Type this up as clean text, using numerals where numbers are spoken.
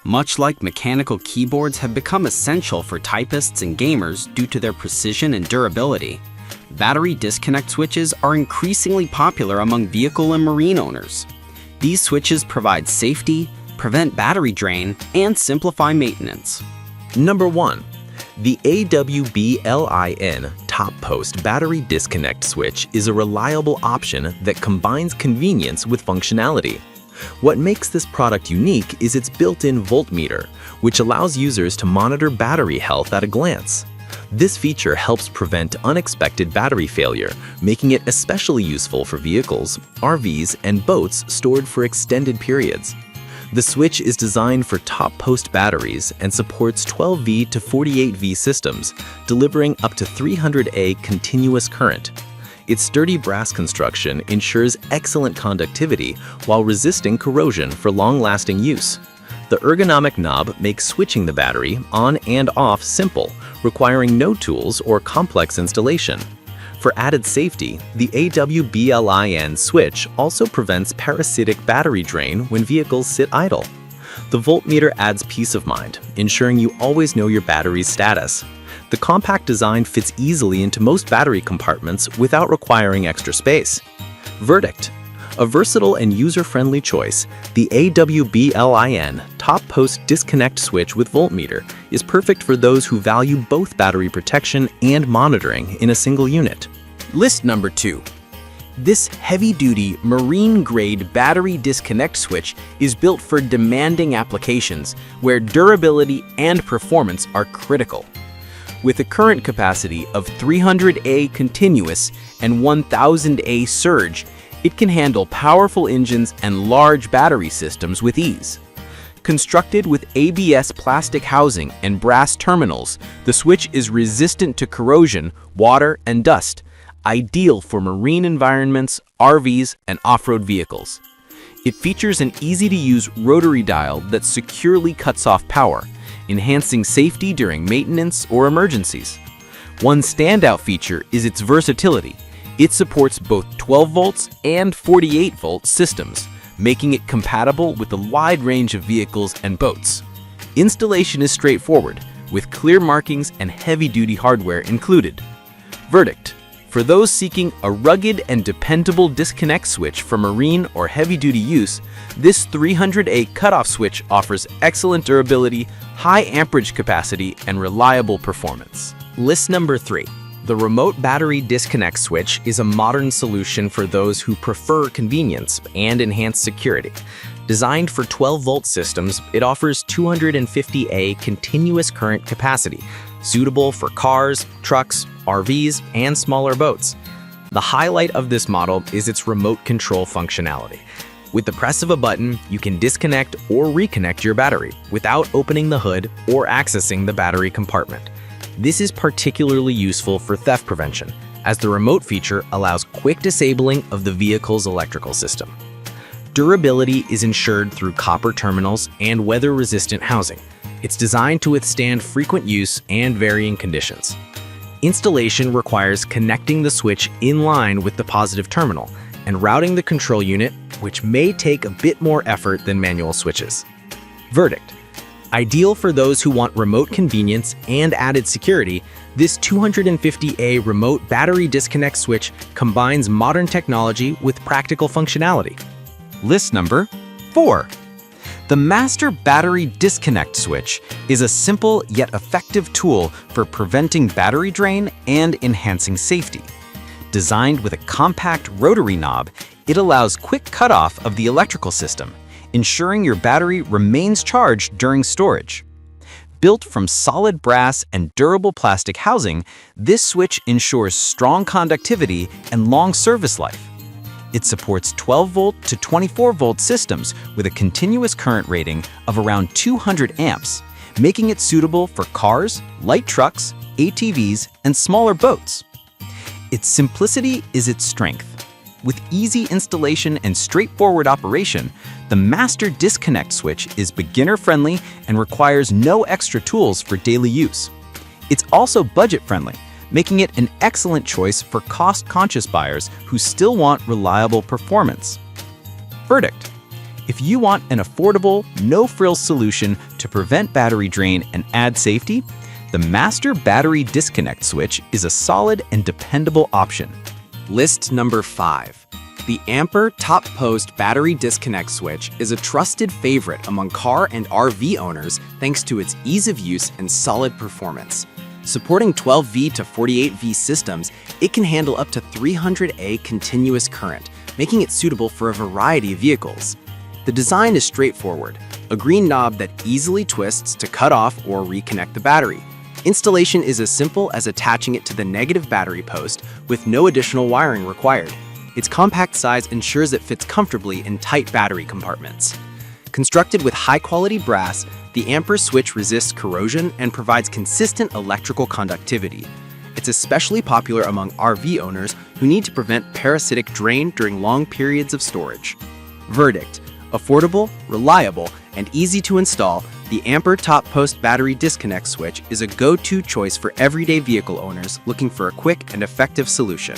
Much like mechanical keyboards have become essential for typists and gamers due to their precision and durability, battery disconnect switches are increasingly popular among vehicle and marine owners. These switches provide safety, prevent battery drain, and simplify maintenance. Number 1. The AWBLIN Top Post Battery Disconnect Switch is a reliable option that combines convenience with functionality. What makes this product unique is its built-in voltmeter, which allows users to monitor battery health at a glance. This feature helps prevent unexpected battery failure, making it especially useful for vehicles, RVs, and boats stored for extended periods. The switch is designed for top-post batteries and supports 12V to 48V systems, delivering up to 300A continuous current. Its sturdy brass construction ensures excellent conductivity while resisting corrosion for long-lasting use. The ergonomic knob makes switching the battery on and off simple, requiring no tools or complex installation. For added safety, the AWBLIN switch also prevents parasitic battery drain when vehicles sit idle. The voltmeter adds peace of mind, ensuring you always know your battery's status. The compact design fits easily into most battery compartments without requiring extra space. Verdict: a versatile and user-friendly choice, the AWBLIN Top Post Disconnect Switch with voltmeter is perfect for those who value both battery protection and monitoring in a single unit. List number 2. This heavy-duty, marine-grade battery disconnect switch is built for demanding applications where durability and performance are critical. With a current capacity of 300A continuous and 1000A surge, it can handle powerful engines and large battery systems with ease. Constructed with ABS plastic housing and brass terminals, the switch is resistant to corrosion, water, and dust, ideal for marine environments, RVs, and off-road vehicles. It features an easy-to-use rotary dial that securely cuts off power, enhancing safety during maintenance or emergencies. One standout feature is its versatility. It supports both 12 volts and 48 volt systems, making it compatible with a wide range of vehicles and boats. Installation is straightforward, with clear markings and heavy-duty hardware included. Verdict: for those seeking a rugged and dependable disconnect switch for marine or heavy-duty use, this 300A cutoff switch offers excellent durability, high amperage capacity, and reliable performance. List number 3. The remote battery disconnect switch is a modern solution for those who prefer convenience and enhanced security. Designed for 12-volt systems, it offers 250A continuous current capacity, suitable for cars, trucks, RVs, and smaller boats. The highlight of this model is its remote control functionality. With the press of a button, you can disconnect or reconnect your battery without opening the hood or accessing the battery compartment. This is particularly useful for theft prevention, as the remote feature allows quick disabling of the vehicle's electrical system. Durability is ensured through copper terminals and weather-resistant housing. It's designed to withstand frequent use and varying conditions. Installation requires connecting the switch in line with the positive terminal and routing the control unit, which may take a bit more effort than manual switches. Verdict: ideal for those who want remote convenience and added security, this 250A remote battery disconnect switch combines modern technology with practical functionality. List number 4. The Master Battery Disconnect Switch is a simple yet effective tool for preventing battery drain and enhancing safety. Designed with a compact rotary knob, it allows quick cutoff of the electrical system, ensuring your battery remains charged during storage. Built from solid brass and durable plastic housing, this switch ensures strong conductivity and long service life. It supports 12-volt to 24-volt systems with a continuous current rating of around 200 amps, making it suitable for cars, light trucks, ATVs, and smaller boats. Its simplicity is its strength. With easy installation and straightforward operation, the Master Disconnect Switch is beginner-friendly and requires no extra tools for daily use. It's also budget-friendly, making it an excellent choice for cost-conscious buyers who still want reliable performance. Verdict: If you want an affordable, no-frills solution to prevent battery drain and add safety, the Master Battery Disconnect Switch is a solid and dependable option. List number 5. The Amper Top Post Battery Disconnect Switch is a trusted favorite among car and RV owners thanks to its ease of use and solid performance. Supporting 12V to 48V systems, it can handle up to 300A continuous current, making it suitable for a variety of vehicles. The design is straightforward, a green knob that easily twists to cut off or reconnect the battery. Installation is as simple as attaching it to the negative battery post with no additional wiring required. Its compact size ensures it fits comfortably in tight battery compartments. Constructed with high-quality brass, the Amper switch resists corrosion and provides consistent electrical conductivity. It's especially popular among RV owners who need to prevent parasitic drain during long periods of storage. Verdict: affordable, reliable, and easy to install, the Amper Top Post Battery Disconnect Switch is a go-to choice for everyday vehicle owners looking for a quick and effective solution.